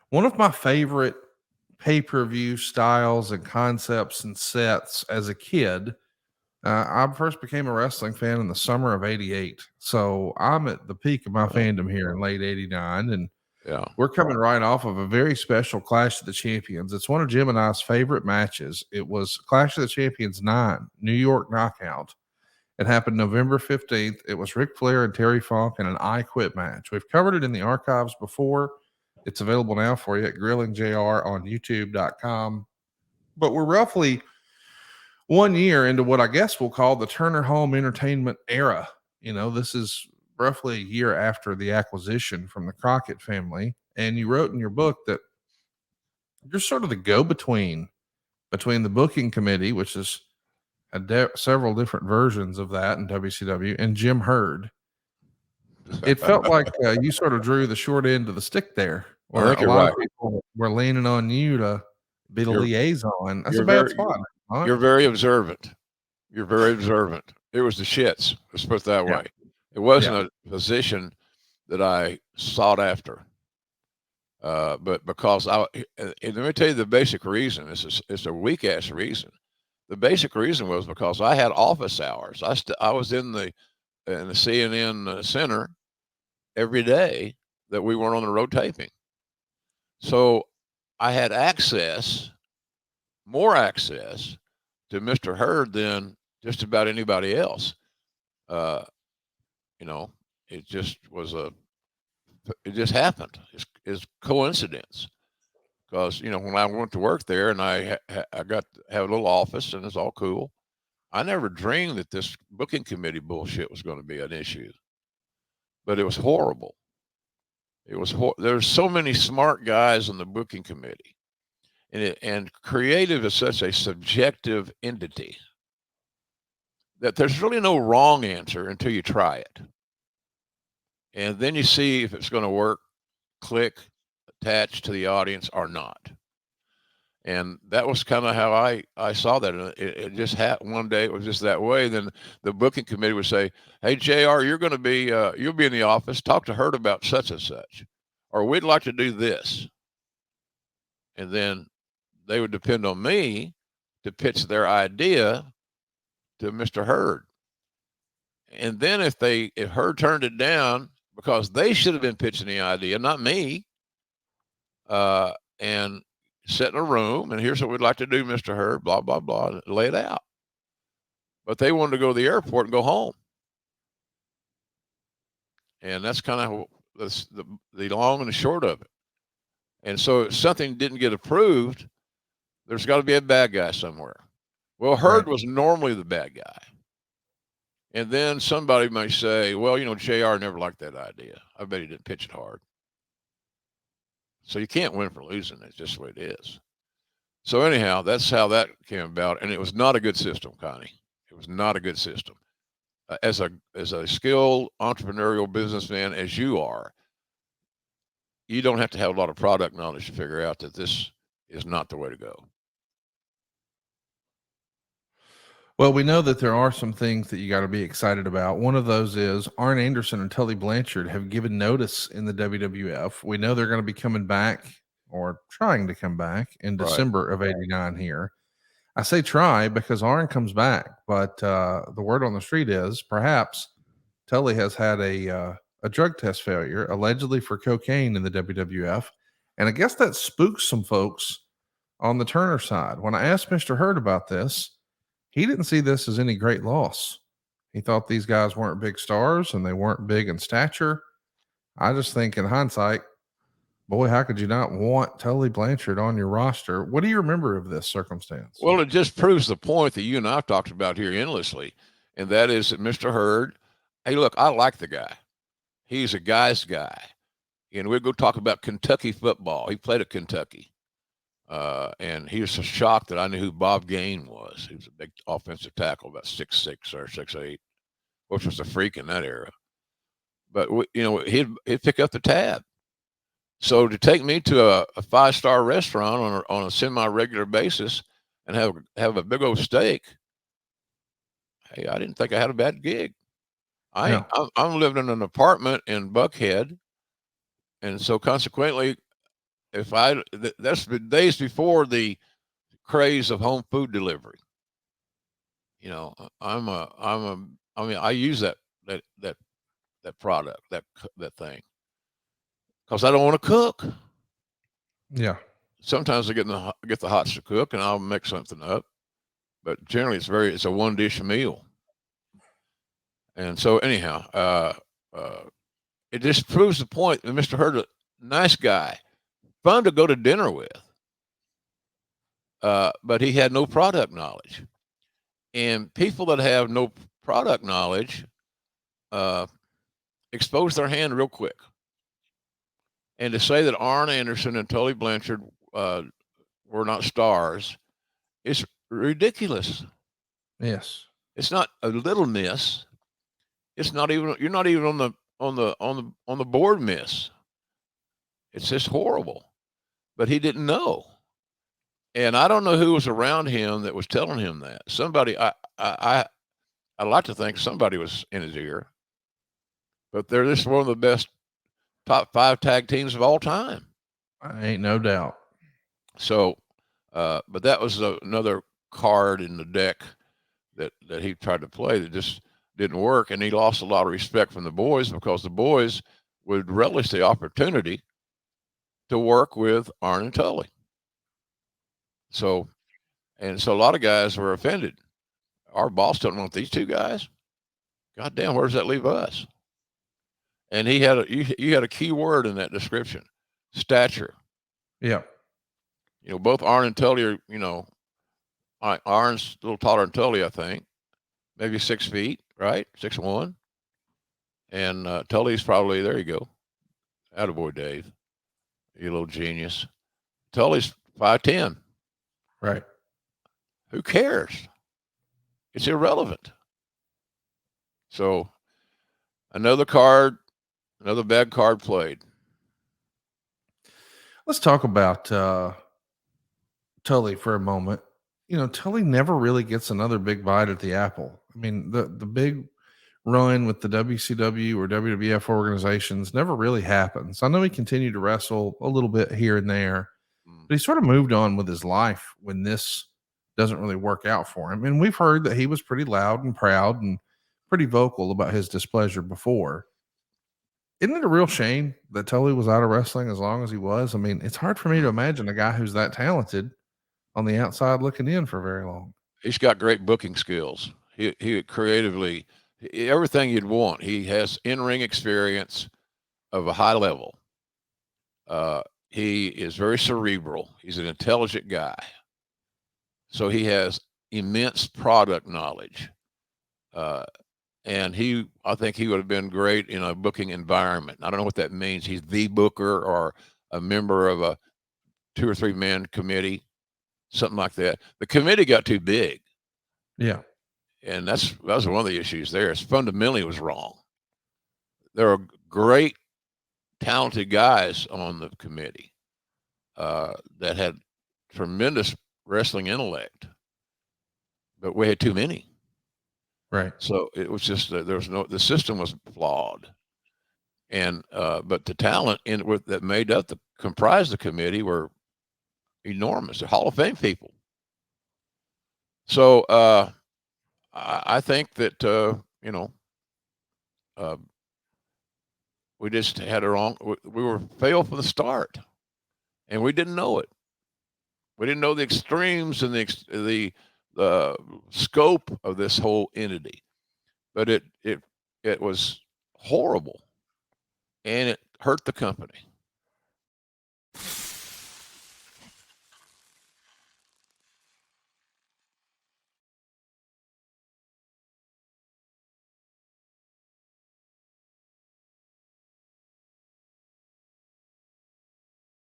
One of my favorite pay-per-view styles and concepts and sets as a kid. I first became a wrestling fan in the summer of '88. So I'm at the peak of my fandom here in late '89. And Yeah. we're coming right off of a very special Clash of the Champions. It's one of Jim and I's favorite matches. It was Clash of the Champions 9, New York Knockout. It happened November 15th. It was Ric Flair and Terry Funk in an I Quit match. We've covered it in the archives before. It's available now for you at Grilling JR on YouTube.com. But we're roughly 1 year into what I guess we'll call the Turner Home Entertainment era. This is roughly a year after the acquisition from the Crockett family. And you wrote in your book that you're sort of the go between the booking committee, which is several different versions of that in WCW, and Jim Herd. It felt like you sort of drew the short end of the stick there, I where think a you're lot right. of people were leaning on you to be the You're liaison. That's a you're bad very spot, huh? you're very observant. You're very observant. It was the shits. Let's put it that Yeah. way. It wasn't Yeah. a position that I sought after. But because and let me tell you the basic reason. It's a weak ass reason. The basic reason was because I had office hours. I was in the CNN center every day that we weren't on the road taping. So I had more access to Mr. Hurd than just about anybody else. Uh, you know, it just was it just happened. It's coincidence because when I went to work there and I got to have a little office and it's all cool. I never dreamed that this booking committee bullshit was going to be an issue, but it was horrible. There's so many smart guys on the booking committee, and creative is such a subjective entity that there's really no wrong answer until you try it, and then you see if it's going to work, click, attach to the audience or not. And that was kind of how I saw that. And it just happened one day. It was just that way. Then the booking committee would say, "Hey, Jr., you're going to be you'll be in the office. Talk to Hurt about such and such, or we'd like to do this." And then they would depend on me to pitch their idea to Mr. Hurd. And then if Hurd turned it down because they should have been pitching the idea, not me, and sit in a room and here's what we'd like to do, Mr. Hurd, blah, blah, blah, lay it out. But they wanted to go to the airport and go home. And that's kind of the long and the short of it. And so if something didn't get approved, there's got to be a bad guy somewhere. Well, Hurd was normally the bad guy. And then somebody might say, well, JR never liked that idea. I bet he didn't pitch it hard. So you can't win for losing. It's just the way it is. So anyhow, that's how that came about. And it was not a good system, Connie. It was not a good system. As a skilled entrepreneurial businessman as you are, you don't have to have a lot of product knowledge to figure out that this is not the way to go. Well, we know that there are some things that you got to be excited about. One of those is Arn Anderson and Tully Blanchard have given notice in the WWF. We know they're going to be coming back or trying to come back in December of '89 here. I say try because Arn comes back, but the word on the street is perhaps Tully has had a drug test failure, allegedly for cocaine in the WWF. And I guess that spooks some folks on the Turner side. When I asked Mr. Hurd about this, he didn't see this as any great loss. He thought these guys weren't big stars and they weren't big in stature. I just think in hindsight, boy, how could you not want Tully Blanchard on your roster? What do you remember of this circumstance? Well, it just proves the point that you and I've talked about here endlessly, and that is that Mr. Hurd, hey, look, I like the guy. He's a guy's guy. And we'll go talk about Kentucky football. He played at Kentucky. And he was so shocked that I knew who Bob Gain was. He was a big offensive tackle, about 6'6" or 6'8", which was a freak in that era. But he'd pick up the tab. So to take me to a 5-star restaurant on a semi-regular basis and have a big old steak, hey, I didn't think I had a bad gig. I'm living in an apartment in Buckhead, and so consequently, that's the days before the craze of home food delivery. You know, I mean, I use that product, that thing, because I don't want to cook. Yeah. Sometimes I get the hots to cook, and I'll mix something up. But generally, it's a one dish meal. And so, anyhow, it just proves the point that Mr. Hurd, nice guy, fun to go to dinner with, but he had no product knowledge. And people that have no product knowledge expose their hand real quick. And to say that Arn Anderson and Tully Blanchard were not stars is ridiculous. Yes. It's not a little miss. It's not even, you're not even on the board miss. It's just horrible. But he didn't know. And I don't know who was around him that was telling him that. Somebody, I like to think somebody was in his ear. But they're just one of the best top 5 tag teams of all time. I ain't no doubt. So, but that was another card in the deck that he tried to play that just didn't work. And he lost a lot of respect from the boys because the boys would relish the opportunity to work with Arn and Tully. So a lot of guys were offended. Our boss don't want these two guys. God damn, where does that leave us? And he had you had a key word in that description: stature. Yeah. You know, both Arn and Tully are, you know, Arn's a little taller than Tully, I think, maybe 6 feet, right? 6'1", and Tully's probably, there you go, attaboy Dave, you little genius. Tully's 5'10". Right. Who cares? It's irrelevant. So another bad card played. Let's talk about Tully for a moment. You know, Tully never really gets another big bite at the apple. I mean, the big run with the WCW or WWF organizations never really happens. I know he continued to wrestle a little bit here and there, but he sort of moved on with his life when this doesn't really work out for him. And we've heard that he was pretty loud and proud and pretty vocal about his displeasure before. Isn't it a real shame that Tully was out of wrestling as long as he was? I mean, it's hard for me to imagine a guy who's that talented on the outside looking in for very long. He's got great booking skills. He creatively, everything you'd want. He has in-ring experience of a high level. He is very cerebral. He's an intelligent guy. So he has immense product knowledge. And I think he would have been great in a booking environment. I don't know what that means. He's the booker or a member of a 2 or 3 man committee, something like that. The committee got too big. Yeah. And that was one of the issues there. It's fundamentally was wrong. There are great, talented guys on the committee that had tremendous wrestling intellect, but we had too many. Right. So it was just the system was flawed, and but the talent that comprised the committee were enormous. They're Hall of Fame people. So I think that you know, we just had a wrong. We were failed from the start, and we didn't know it. We didn't know the extremes and the scope of this whole entity, but it was horrible, and it hurt the company.